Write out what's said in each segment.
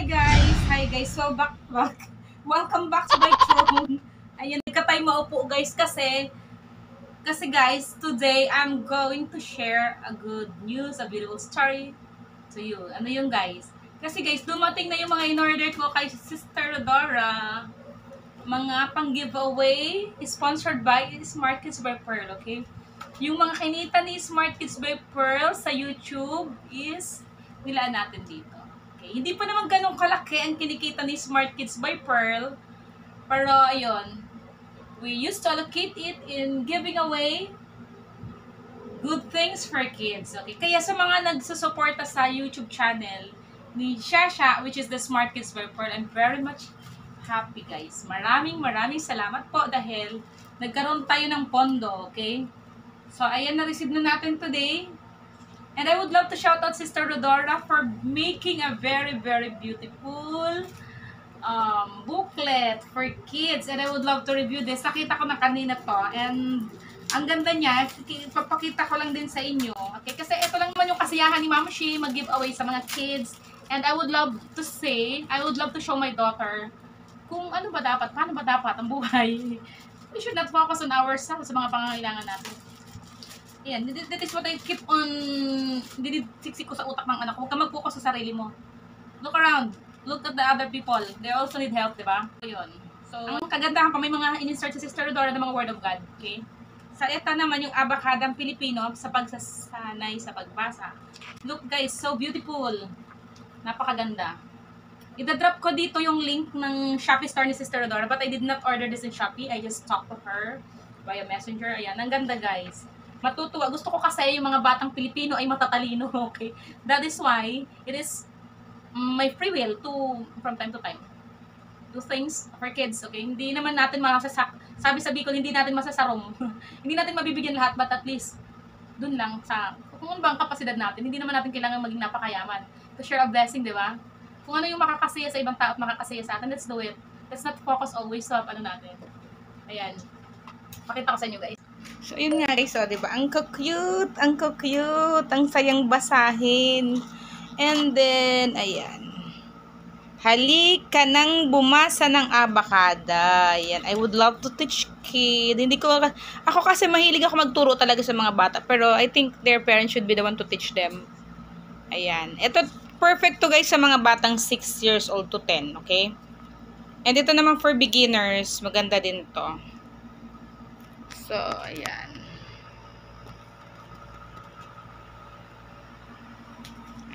Hi guys. So welcome back to my throne. Ayan, hindi ka tayo maupo guys kasi guys, today I'm going to share a good news, a beautiful story to you. Ano yung guys? Kasi guys, dumating na yung mga in-order ko kay Sister Rodora. Mga pang-giveaway sponsored by Smart Kids by Pearl, okay? Yung mga kinita ni Smart Kids by Pearl sa YouTube is nilaan natin dito. Okay? Hindi pa naman ganun kalaki ang kinikita ni Smart Kids by Pearl. Pero ayun, we used to allocate it in giving away good things for kids. Okay? Kaya sa mga nagsusuporta sa YouTube channel ni Shasha, which is the Smart Kids by Pearl, I'm very much happy guys. Maraming salamat po dahil nagkaroon tayo ng pondo, okay? So, ayan, na-receive na natin today. And I would love to shout out Sister Rodora for making a very beautiful booklet for kids. And I would love to review this. Nakita ko na kanina to. And ang ganda niya, papakita ko lang din sa inyo. Okay? Kasi ito lang naman yung kasiyahan ni Mama Shi, mag-giveaway sa mga kids. And I would love to show my daughter kung ano ba dapat, paano ba dapat ang buhay. We should not focus on ourselves sa mga pangangailangan natin. Ayan, that is what I keep on dinisiksik ko sa utak ng anak ko. Huwag ka mag-focus sa sarili mo. Look around. Look at the other people. They also need help, diba? Ayun. So, ang kagandahan pa, may mga in-insert sa Sister Rodora ng mga Word of God. Okay? Sa ito naman yung Abakadang Pilipino sa pagsasanay sa pagbasa. Look guys, so beautiful. Napakaganda. Ida-drop ko dito yung link ng Shopee store ni Sister Rodora, but I did not order this in Shopee. I just talked to her via Messenger. Ayan, ang ganda guys. Matutuwa. Gusto ko kasi yung mga batang Pilipino ay matatalino, okay? That is why it is my free will to, from time to time, do things for kids, okay? Hindi naman natin sabi sa Bicol, hindi natin masasarong. Hindi natin mabibigyan lahat, but at least, dun lang sa, kung ano ba ang kapasidad natin, hindi naman natin kailangan maging napakayaman. To share a blessing, di ba? Kung ano yung makakasaya sa ibang tao at makakasaya sa atin, let's do it. Let's not focus always sa ano natin. Ayan. Pakita ko sa inyo guys. So, yun nga guys, oh, diba? Ang cute, ang sayang basahin. And then, ayan. Halik ka nang bumasa ng abakada. Ayan, I would love to teach kid. Ako kasi mahilig ako magturo talaga sa mga bata. Pero I think their parents should be the one to teach them. Ayan. Ito, perfect to guys sa mga batang 6 years old to 10, okay? And ito naman for beginners, maganda din to. So, ayan.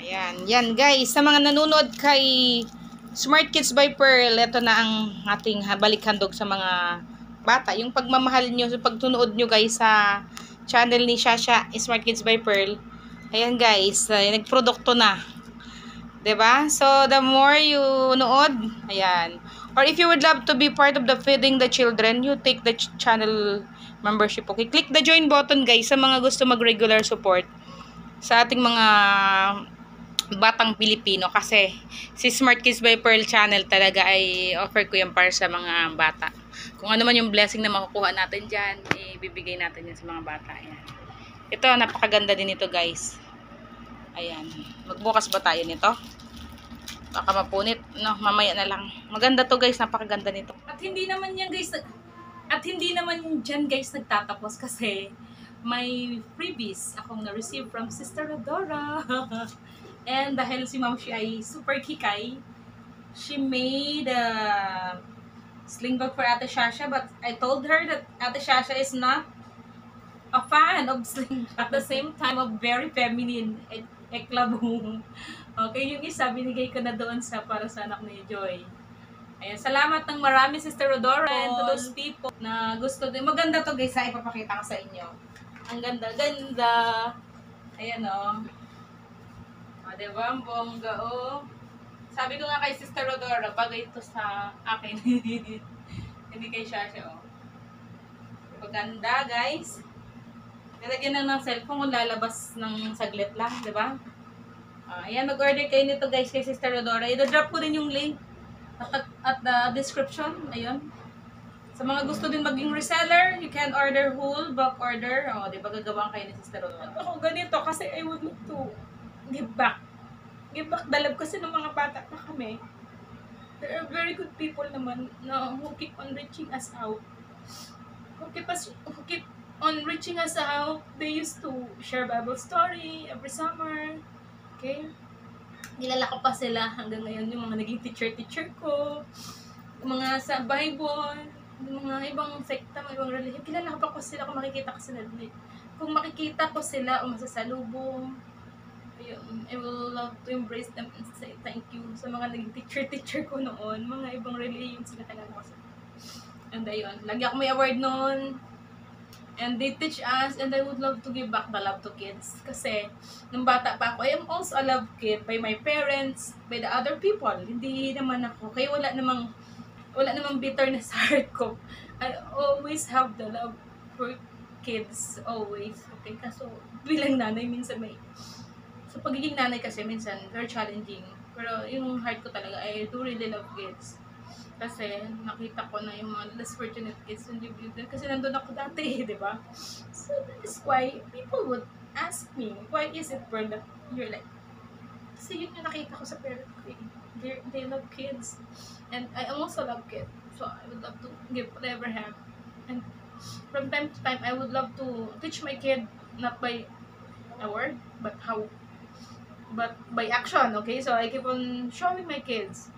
Ayan. Yan guys, sa mga nanonood kay Smart Kids by Pearl, ito na ang ating balik-handog sa mga bata. Yung pagmamahal nyo, sa pagtunood nyo guys sa channel ni Shasha, Smart Kids by Pearl. Ayan guys, nagprodukto na. 'Di ba? So, the more you nood, ayan. Or if you would love to be part of the Feeding the Children, you take the channel membership. Okay, click the join button guys sa mga gusto mag-regular support sa ating mga batang Pilipino kasi si Smart Kids by Pearl channel talaga ay offer ko yan para sa mga bata. Kung ano man yung blessing na makukuha natin dyan, ibibigay natin yan sa mga bata. Ayan. Ito, napakaganda din ito guys. Ayan. Magbukas ba tayo nito? Baka mapunit. No, mamaya na lang. Maganda to guys. Napakaganda nito. At hindi naman dyan guys nagtatapos kasi may freebies akong na-receive from Sister Rodora. And dahil si Ma'am Shi ay super kikay, she made a sling bag for Ate Shasha, but I told her that Ate Shasha is not a fan of sling at the same time of very feminine eklabong. Okay, yung isa binigay ko na doon para sa anak ni Joy. Ayan, salamat ng marami Sister Rodora and to those people na gusto din. Maganda to guys, ipapakita ko sa inyo. Ang ganda. Ayan o. O, diba? Ang bongga o. Sabi ko nga kay Sister Rodora, bagay ito sa akin. Hindi kay Shasha o. Maganda guys. Nalagyan lang ng cellphone kung lalabas ng saglit lang, di ba? Ayan, mag-order kayo nito guys kay Sister Rodora. I-drop ko din yung link at the description. Ayun. Sa mga gusto din maging reseller, you can order whole, bulk order. O, di ba gagawin kayo ni Sister Rodora? Ako ganito kasi I would like to give back. Give back dalab kasi ng mga bata pa kami. there are very good people naman na who keep on reaching us out. Who keep on reaching us out. They used to share Bible story every summer. Okay? Nilala ko pa sila hanggang ngayon, yung mga naging teacher ko, yung mga sa Bible, yung mga ibang sekta, mga ibang religion. Kilala ko pa sila kung makikita ko sila dun. Kung makikita ko sila o masasalubong, ayun, I will love to embrace them and say thank you sa mga naging teacher ko noon. Mga ibang religion sila kilala ko sila. And ayun, lagi ako may award noon. And they teach us, and I would love to give back the love to kids. Kasi, nung bata pa ako, I am also a love kid by my parents, by the other people. Hindi naman ako. Kaya wala namang bitterness sa heart ko. I always have the love for kids. Always. Okay? Kaso, bilang nanay, minsan may... So, pagiging nanay kasi, minsan, very challenging. Pero, yung heart ko talaga, I do really love kids. Kasi nakita ko na yung mga less fortunate kids yung debut. Kasi nandun ako dati, di ba? So that is why people would ask me, why is it for that you're like, kasi yun yung nakita ko sa parent ko. They love kids. And I also love kids. So I would love to give whatever I have. And from time to time, I would love to teach my kid, not by a word, but by action, okay? So I keep on showing my kids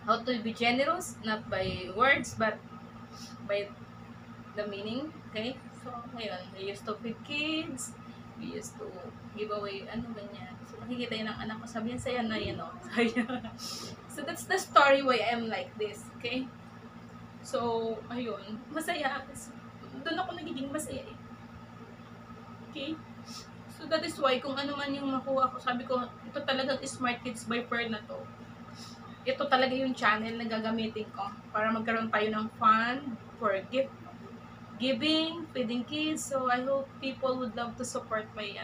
how to be generous, not by words, but by the meaning, okay? So, ngayon, we used to feed kids, we used to give away, ano ba niya. So, nakikita yun ng anak ko, sabi niya, saya na yun, no? So, that's the story why I am like this, okay? So, ayun, masaya. Doon ako nagiging masaya, eh. Okay? So, that is why, kung ano man yung makuha ko, sabi ko, ito talagang Smart Kids by Pearl na to. Ito talaga yung channel na gagamitin ko para magkaroon tayo ng fun for giving, feeding kids. So, I hope people would love to support my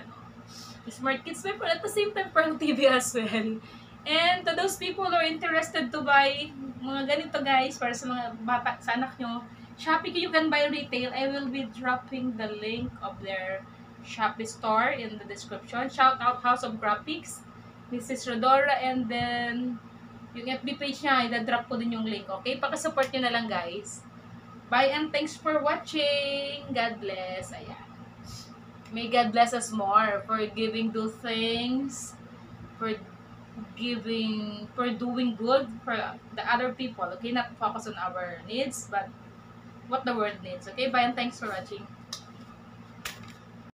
Smart Kids by Pearl. At the same time, Pearl TV as well. And to those people who are interested to buy mga ganito guys, para sa mga bata, sa anak nyo, Shopee, you can buy retail. I will be dropping the link of their Shopee store in the description. Shout out House of Graphics, Mrs. Rodora, and then yung FB page niya, i-drop ko din yung link, okay? Pakisupport nyo na lang, guys. Bye and thanks for watching. God bless. Ayan. May God bless us more for giving those things, for doing good for the other people, okay? Not focus on our needs, but what the world needs, okay? Bye and thanks for watching.